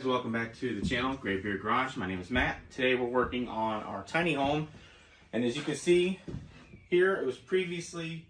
Welcome back to the channel, Graybeard Garage. My name is Matt. Today we're working on our tiny home, and as you can see here, it was previously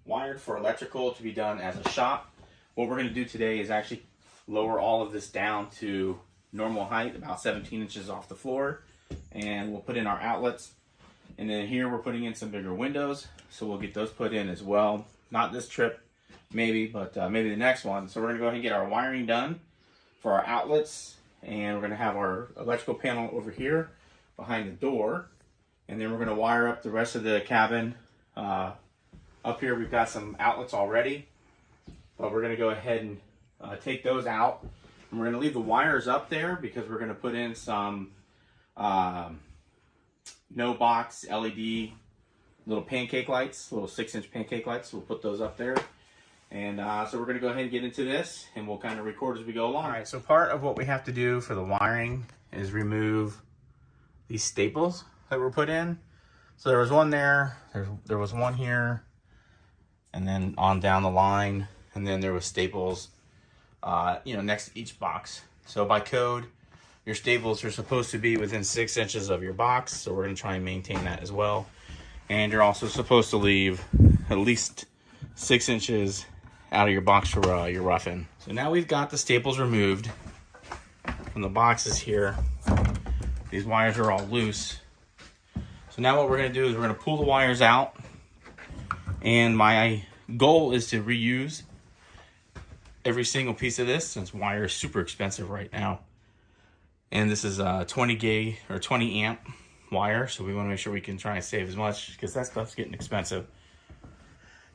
wired for electrical to be done as a shop. What we're going to do today is actually lower all of this down to normal height, about 17 inches off the floor, and we'll put in our outlets. And then here we're putting in some bigger windows, so we'll get those put in as well. Not this trip, maybe, but maybe the next one. So we're going to go ahead and get our wiring done for our outlets, and we're going to have our electrical panel over here behind the door, and then we're going to wire up the rest of the cabin. Up here we've got some outlets already, but we're going to go ahead and take those out, and we're going to leave the wires up there because we're going to put in some no box LED little pancake lights, little 6-inch pancake lights. We'll put those up there. And so we're going to go ahead and get into this, and we'll kind of record as we go along. All right, so part of what we have to do for the wiring is remove these staples that were put in. So there was one there, there was one here, and then on down the line, and then there was staples, next to each box. So by code, your staples are supposed to be within 6 inches of your box, so we're going to try and maintain that as well. And you're also supposed to leave at least 6 inches out of your box for your roughing. So now we've got the staples removed from the boxes here. These wires are all loose. So now what we're going to do is we're going to pull the wires out, and my goal is to reuse every single piece of this, since wire is super expensive right now. And this is a 20 amp wire, so we want to make sure we can try and save as much, because that stuff's getting expensive.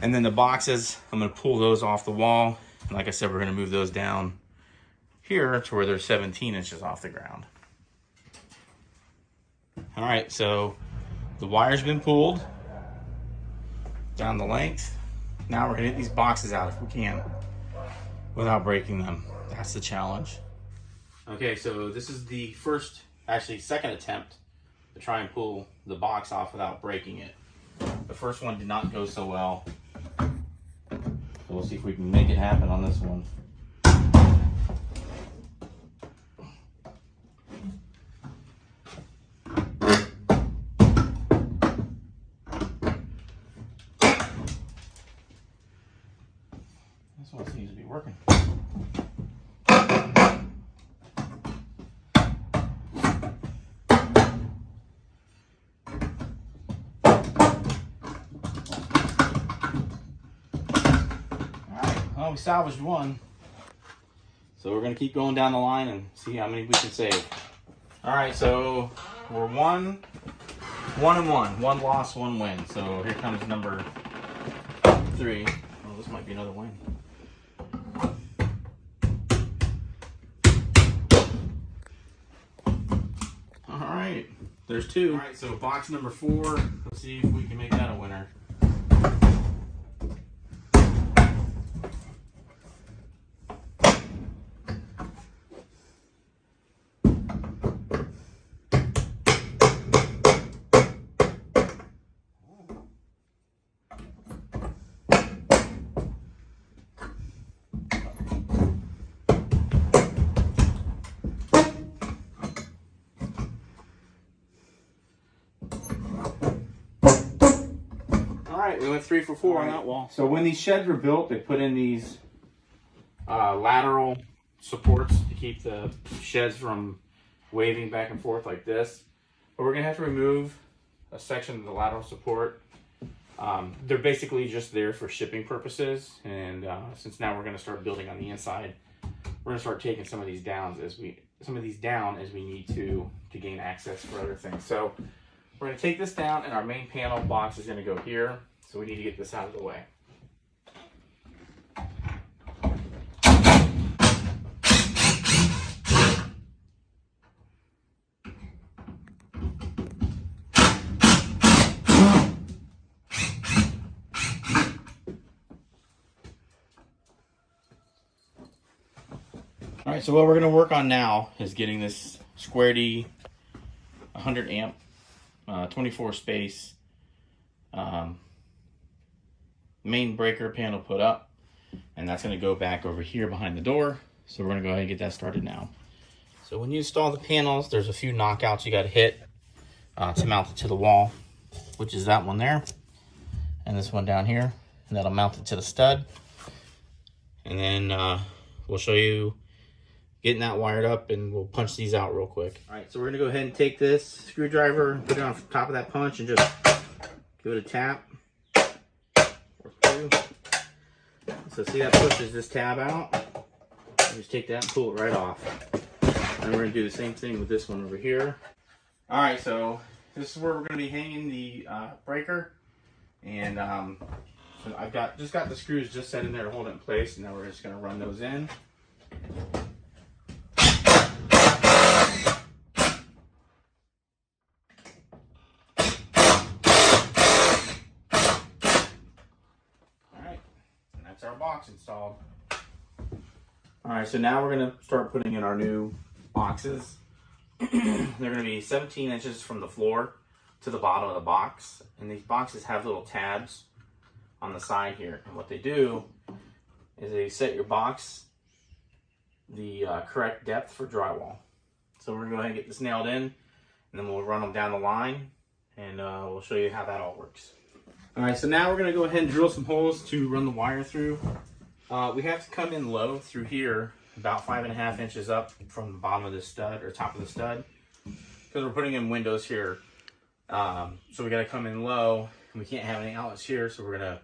And then the boxes, I'm going to pull those off the wall. And like I said, we're going to move those down here to where they're 17 inches off the ground. All right, so the wire's been pulled down the length. Now we're going to get these boxes out if we can without breaking them. That's the challenge. Okay, so this is the second attempt to try and pull the box off without breaking it. The first one did not go so well. So we'll see if we can make it happen on this one. This one seems to be working. Well, we salvaged one, so we're going to keep going down the line and see how many we can save. All right, so we're one and one. One loss, one win. So here comes number 3. Oh, this might be another win. All right, there's 2. All right, so box number 4. Let's see if we can make that a winner. Alright, we went 3 for 4 on that wall. So when these sheds were built, they put in these lateral supports to keep the sheds from waving back and forth like this. But we're going to have to remove a section of the lateral support. They're basically just there for shipping purposes, and since now we're going to start building on the inside, we're going to start taking some of these down as we need to gain access for other things. So we're going to take this down, and our main panel box is going to go here. So we need to get this out of the way. All right, so what we're going to work on now is getting this Square D 100 amp 24 space main breaker panel put up, and that's going to go back over here behind the door. So we're going to go ahead and get that started now. So when you install the panels, there's a few knockouts you got to hit to mount it to the wall, which is that one there and this one down here, and that'll mount it to the stud. And then we'll show you getting that wired up, and we'll punch these out real quick. All right, so we're gonna go ahead and take this screwdriver, put it on top of that punch, and just give it a tap or two. So see, that pushes this tab out. Just take that and pull it right off. And we're gonna do the same thing with this one over here. All right, so this is where we're gonna be hanging the breaker. And so I've just got the screws just set in there to hold it in place, and now we're just gonna run those in. Our box installed. All right, so now we're gonna start putting in our new boxes. They're gonna be 17 inches from the floor to the bottom of the box, and these boxes have little tabs on the side here, and what they do is they set your box the correct depth for drywall. So we're gonna go ahead and get this nailed in, and then we'll run them down the line, and we'll show you how that all works. All right, so now we're gonna go ahead and drill some holes to run the wire through. We have to come in low through here, about 5.5 inches up from the bottom of the stud or top of the stud, because we're putting in windows here. So we gotta come in low, and we can't have any outlets here, so we're gonna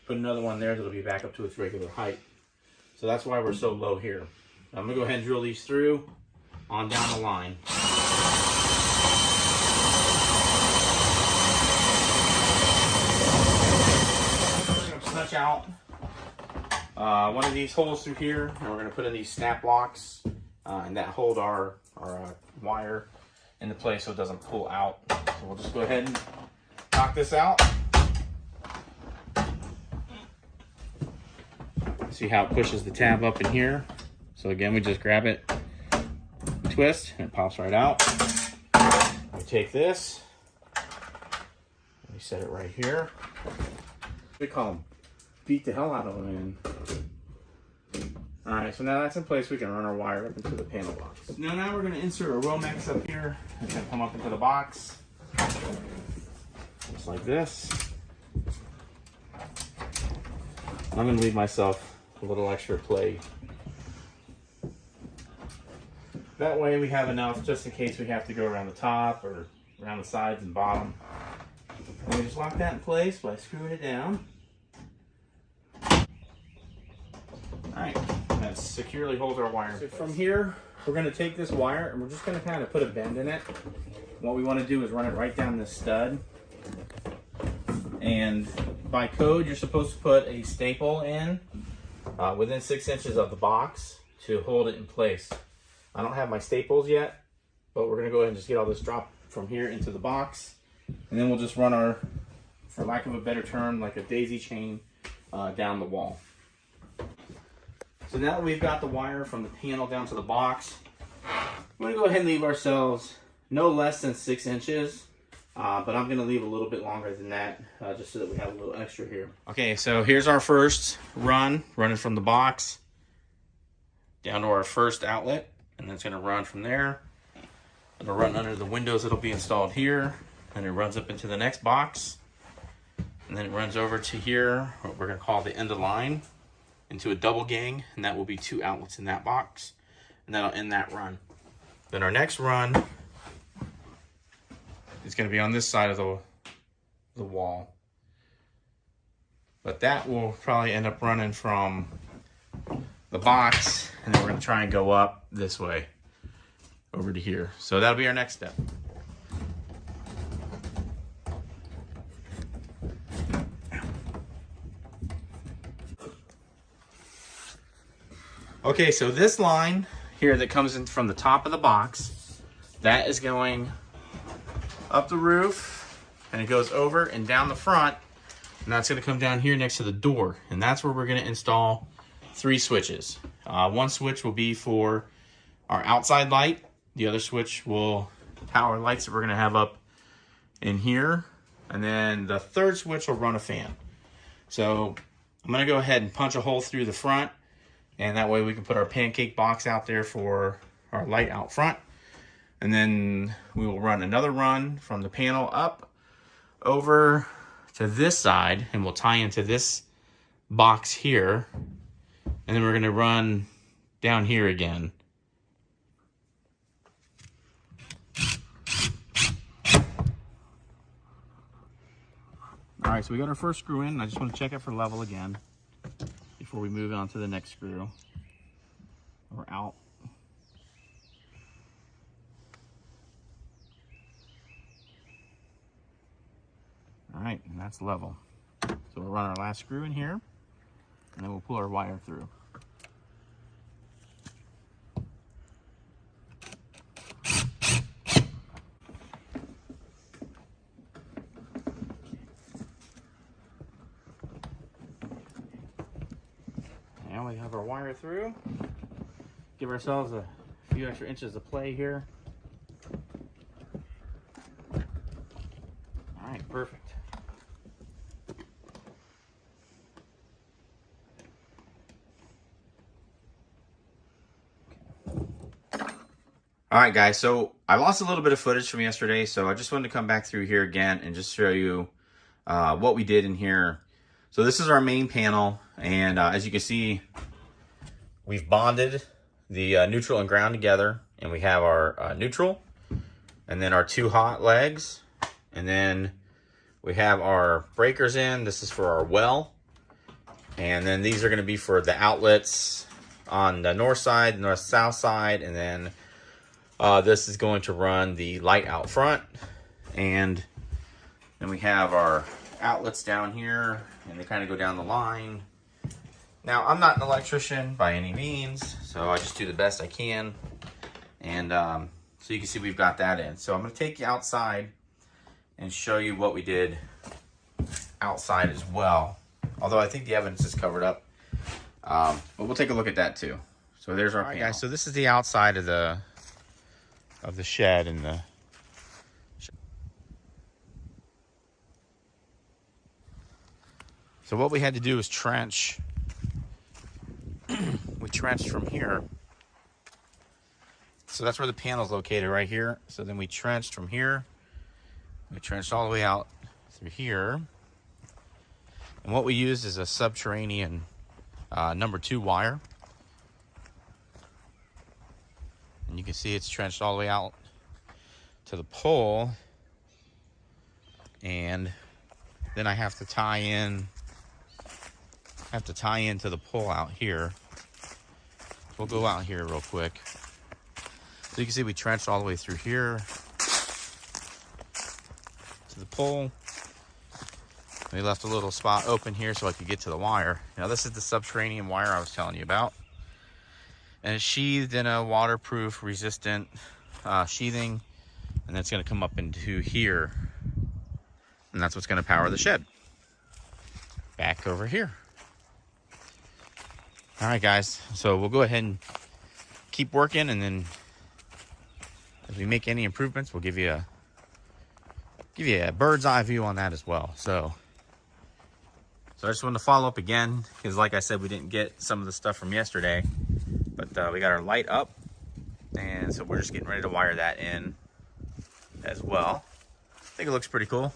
put another one there that'll be back up to its regular height. So that's why we're so low here. I'm gonna go ahead and drill these through on down the line. Punch out one of these holes through here, and we're going to put in these snap locks, and that hold our wire into place so it doesn't pull out. So we'll just go ahead and knock this out. See how it pushes the tab up in here? So again, we just grab it, twist, and it pops right out. We take this, we set it right here. We call them beat the hell out of them in. Alright, so now that's in place, we can run our wire up into the panel box. Now we're going to insert a Romex up here. It's going to come up into the box. Just like this. I'm going to leave myself a little extra play. That way we have enough just in case we have to go around the top or around the sides and bottom. And we just lock that in place by screwing it down. Alright, that securely holds our wire. So from here, we're going to take this wire and we're just going to kind of put a bend in it. What we want to do is run it right down this stud. And by code, you're supposed to put a staple in within 6 inches of the box to hold it in place. I don't have my staples yet, but we're going to go ahead and just get all this dropped from here into the box. And then we'll just run our, for lack of a better term, like a daisy chain down the wall. So now that we've got the wire from the panel down to the box, we're going to go ahead and leave ourselves no less than 6 inches, but I'm going to leave a little bit longer than that just so that we have a little extra here. Okay, so here's our first run, running from the box down to our first outlet, and it's going to run from there. It'll run under the windows that'll be installed here, and it runs up into the next box, and then it runs over to here, what we're going to call the end of line, into a double gang, and that will be 2 outlets in that box, and that'll end that run. Then our next run is going to be on this side of the wall, but that will probably end up running from the box, and then we're going to try and go up this way over to here. So that'll be our next step. Okay, so this line here that comes in from the top of the box, that is going up the roof, and it goes over and down the front, and that's going to come down here next to the door, and that's where we're going to install 3 switches. One switch will be for our outside light. The other switch will power lights that we're going to have up in here, and then the third switch will run a fan. So I'm going to go ahead and punch a hole through the front, and that way we can put our pancake box out there for our light out front. And then we will run another run from the panel up over to this side, and we'll tie into this box here. And then we're gonna run down here again. All right, so we got our first screw in. I just want to check it for level again before we move on to the next screw. Or out. All right, and that's level. So we'll run our last screw in here, and then we'll pull our wire through. Now we have our wire through. Give ourselves a few extra inches of play here. All right, perfect. All right, guys, so I lost a little bit of footage from yesterday, so I just wanted to come back through here again and just show you what we did in here. So this is our main panel, and as you can see, we've bonded the neutral and ground together, and we have our neutral, and then our 2 hot legs, and then we have our breakers in. This is for our well, and then these are going to be for the outlets on the north side, north-south side, and then this is going to run the light out front. And then we have our outlets down here, and they kind of go down the line. Now, I'm not an electrician by any means, so I just do the best I can. And so you can see we've got that in. So I'm going to take you outside and show you what we did outside as well. Although I think the evidence is covered up. But we'll take a look at that too. So there's our panel. Guys, so this is the outside of the shed and the so what we had to do is trench. We trenched from here, so that's where the panel is located, right here. So then we trenched from here, we trenched all the way out through here, and what we used is a subterranean number 2 wire. And you can see it's trenched all the way out to the pole. And then I have to tie in to the pole out here. We'll go out here real quick. So you can see we trenched all the way through here to the pole. We left a little spot open here so I could get to the wire. Now this is the subterranean wire I was telling you about. And it's sheathed in a waterproof resistant sheathing, and that's going to come up into here, and that's what's going to power the shed. Back over here. All right, guys, so we'll go ahead and keep working, and then as we make any improvements, we'll give you a bird's eye view on that as well. So I just wanted to follow up again, because like I said, we didn't get some of the stuff from yesterday. But we got our light up, and so we're just getting ready to wire that in as well. I think it looks pretty cool.